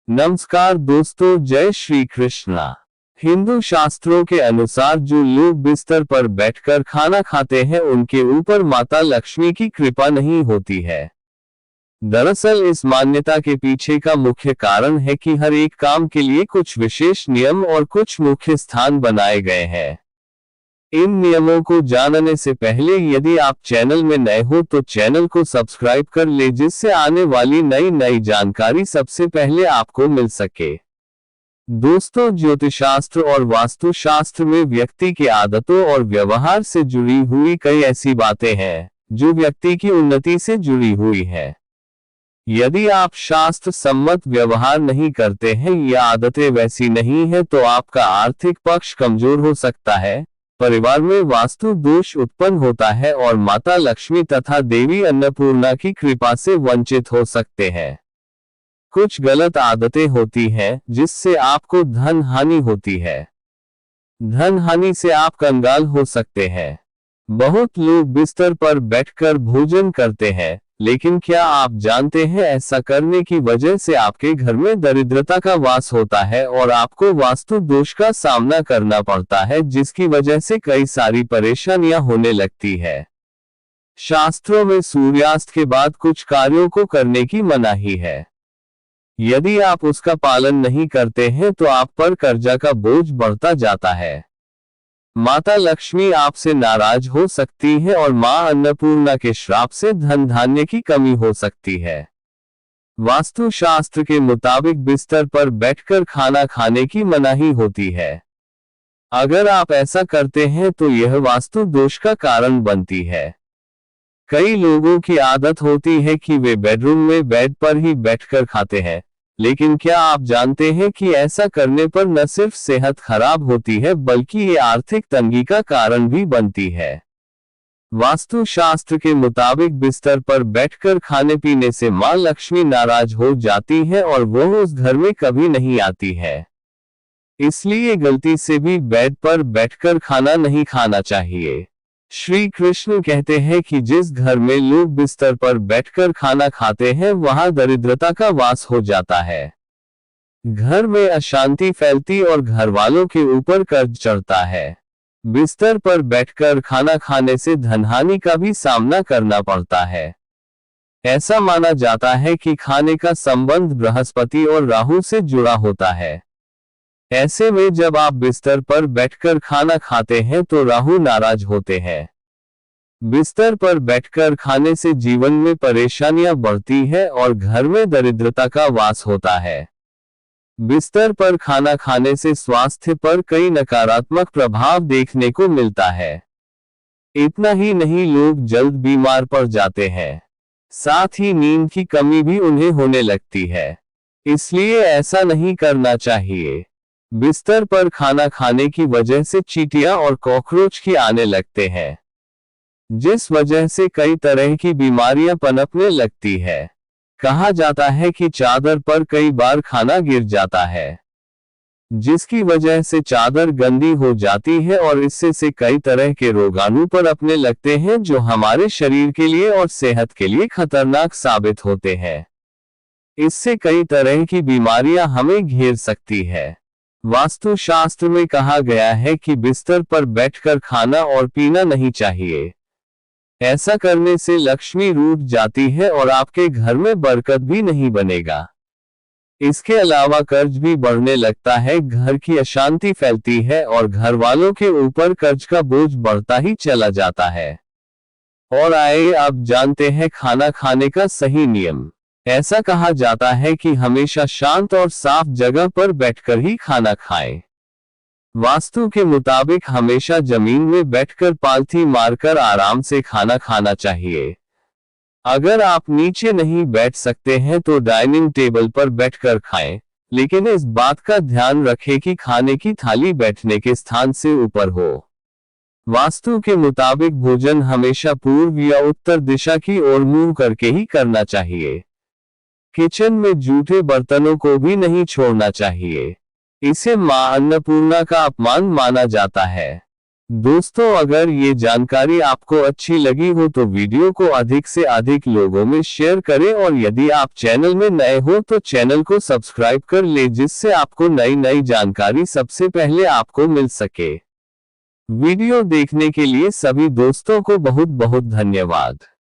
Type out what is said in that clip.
नमस्कार दोस्तों, जय श्री कृष्णा। हिंदू शास्त्रों के अनुसार जो लोग बिस्तर पर बैठकर खाना खाते हैं उनके ऊपर माता लक्ष्मी की कृपा नहीं होती है। दरअसल इस मान्यता के पीछे का मुख्य कारण है कि हर एक काम के लिए कुछ विशेष नियम और कुछ मुख्य स्थान बनाए गए हैं। इन नियमों को जानने से पहले यदि आप चैनल में नए हो तो चैनल को सब्सक्राइब कर ले, जिससे आने वाली नई जानकारी सबसे पहले आपको मिल सके। दोस्तों, ज्योतिषशास्त्र और वास्तुशास्त्र में व्यक्ति की आदतों और व्यवहार से जुड़ी हुई कई ऐसी बातें हैं जो व्यक्ति की उन्नति से जुड़ी हुई है। यदि आप शास्त्र सम्मत व्यवहार नहीं करते हैं या आदतें वैसी नहीं है तो आपका आर्थिक पक्ष कमजोर हो सकता है, परिवार में वास्तु दोष उत्पन्न होता है और माता लक्ष्मी तथा देवी अन्नपूर्णा की कृपा से वंचित हो सकते हैं। कुछ गलत आदतें होती हैं जिससे आपको धन हानि होती है। धन हानि से आप कंगाल हो सकते हैं। बहुत लोग बिस्तर पर बैठकर भोजन करते हैं, लेकिन क्या आप जानते हैं ऐसा करने की वजह से आपके घर में दरिद्रता का वास होता है और आपको वास्तु दोष का सामना करना पड़ता है, जिसकी वजह से कई सारी परेशानियां होने लगती है। शास्त्रों में सूर्यास्त के बाद कुछ कार्यों को करने की मनाही है। यदि आप उसका पालन नहीं करते हैं तो आप पर कर्जा का बोझ बढ़ता जाता है। माता लक्ष्मी आपसे नाराज हो सकती है और मां अन्नपूर्णा के श्राप से धन धान्य की कमी हो सकती है। वास्तु शास्त्र के मुताबिक बिस्तर पर बैठकर खाना खाने की मनाही होती है। अगर आप ऐसा करते हैं तो यह वास्तु दोष का कारण बनती है। कई लोगों की आदत होती है कि वे बेडरूम में बेड पर ही बैठकर खाते हैं, लेकिन क्या आप जानते हैं कि ऐसा करने पर न सिर्फ सेहत खराब होती है बल्कि ये आर्थिक तंगी का कारण भी बनती है। वास्तु शास्त्र के मुताबिक बिस्तर पर बैठकर खाने पीने से मां लक्ष्मी नाराज हो जाती है और वह उस घर में कभी नहीं आती है। इसलिए गलती से भी बेड पर बैठकर खाना नहीं खाना चाहिए। श्री कृष्ण कहते हैं कि जिस घर में लोग बिस्तर पर बैठकर खाना खाते हैं वहां दरिद्रता का वास हो जाता है। घर में अशांति फैलती और घर वालों के ऊपर कर्ज चढ़ता है। बिस्तर पर बैठकर खाना खाने से धनहानि का भी सामना करना पड़ता है। ऐसा माना जाता है कि खाने का संबंध बृहस्पति और राहु से जुड़ा होता है। ऐसे में जब आप बिस्तर पर बैठकर खाना खाते हैं तो राहु नाराज होते हैं। बिस्तर पर बैठकर खाने से जीवन में परेशानियां बढ़ती है और घर में दरिद्रता का वास होता है। बिस्तर पर खाना खाने से स्वास्थ्य पर कई नकारात्मक प्रभाव देखने को मिलता है। इतना ही नहीं, लोग जल्द बीमार पड़ जाते हैं। साथ ही नींद की कमी भी उन्हें होने लगती है। इसलिए ऐसा नहीं करना चाहिए। बिस्तर पर खाना खाने की वजह से चींटियां और कॉकरोच की आने लगते हैं, जिस वजह से कई तरह की बीमारियां पनपने लगती है। कहा जाता है कि चादर पर कई बार खाना गिर जाता है, जिसकी वजह से चादर गंदी हो जाती है और इससे से कई तरह के रोगाणु पनपने लगते हैं जो हमारे शरीर के लिए और सेहत के लिए खतरनाक साबित होते हैं। इससे कई तरह की बीमारियां हमें घेर सकती है। वास्तु शास्त्र में कहा गया है कि बिस्तर पर बैठकर खाना और पीना नहीं चाहिए। ऐसा करने से लक्ष्मी रूठ जाती है और आपके घर में बरकत भी नहीं बनेगा। इसके अलावा कर्ज भी बढ़ने लगता है, घर की अशांति फैलती है और घर वालों के ऊपर कर्ज का बोझ बढ़ता ही चला जाता है। और आइए अब जानते हैं खाना खाने का सही नियम। ऐसा कहा जाता है कि हमेशा शांत और साफ जगह पर बैठकर ही खाना खाएं। वास्तु के मुताबिक हमेशा जमीन में बैठकर पालथी मारकर आराम से खाना खाना चाहिए। अगर आप नीचे नहीं बैठ सकते हैं तो डाइनिंग टेबल पर बैठकर खाएं, लेकिन इस बात का ध्यान रखें कि खाने की थाली बैठने के स्थान से ऊपर हो। वास्तु के मुताबिक भोजन हमेशा पूर्व या उत्तर दिशा की ओर मुंह करके ही करना चाहिए। किचन में जूठे बर्तनों को भी नहीं छोड़ना चाहिए। इसे मां अन्नपूर्णा का अपमान माना जाता है। दोस्तों, अगर ये जानकारी आपको अच्छी लगी हो तो वीडियो को अधिक से अधिक लोगों में शेयर करें और यदि आप चैनल में नए हो तो चैनल को सब्सक्राइब कर ले, जिससे आपको नई नई जानकारी सबसे पहले आपको मिल सके। वीडियो देखने के लिए सभी दोस्तों को बहुत बहुत धन्यवाद।